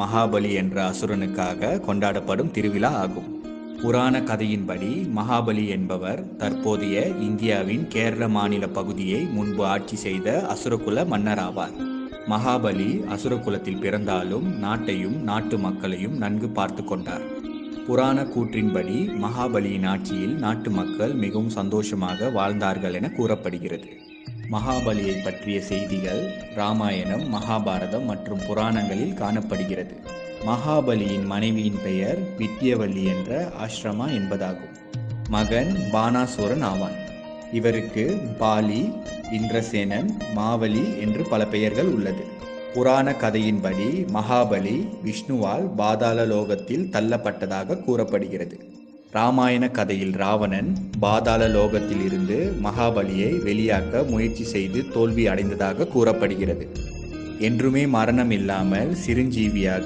மகாபலி என்ற அசுரனுக்காக கொண்டாடப்படும் திருவிழா ஆகும். புராண கதையின்படி மகாபலி என்பவர் தற்போதைய இந்தியாவின் கேரள மாநில பகுதியை முன்பு ஆட்சி செய்த அசுரகுல மன்னர் ஆவார். மகாபலி அசுரகுலத்தில் பிறந்தாலும் நாட்டையும் நாட்டு மக்களையும் நன்கு பார்த்து கொண்டார். புராண கூற்றின்படி மகாபலியின் ஆட்சியில் நாட்டு மக்கள் மிகவும் சந்தோஷமாக வாழ்ந்தார்கள் என கூறப்படுகிறது. மகாபலியை பற்றிய செய்திகள் ராமாயணம், மகாபாரதம் மற்றும் புராணங்களில் காணப்படுகிறது. மகாபலியின் மனைவியின் பெயர் வித்யவல்லி என்ற ஆஷ்ரமா என்பதாகும். மகன் பானாசூரன் ஆவான். இவருக்கு பாலி, இந்திரசேனன், மாவலி என்று பல பெயர்கள் உள்ளது. புராண கதையின்படி மகாபலி விஷ்ணுவால் பாதாள லோகத்தில் தள்ளப்பட்டதாக கூறப்படுகிறது. ராமாயண கதையில் ராவணன் பாதாள லோகத்தில் இருந்து மகாபலியை வெளியாக்க முயற்சி செய்து தோல்வி அடைந்ததாக கூறப்படுகிறது. என்றுமே மரணம் இல்லாமல் சிரஞ்சீவியாக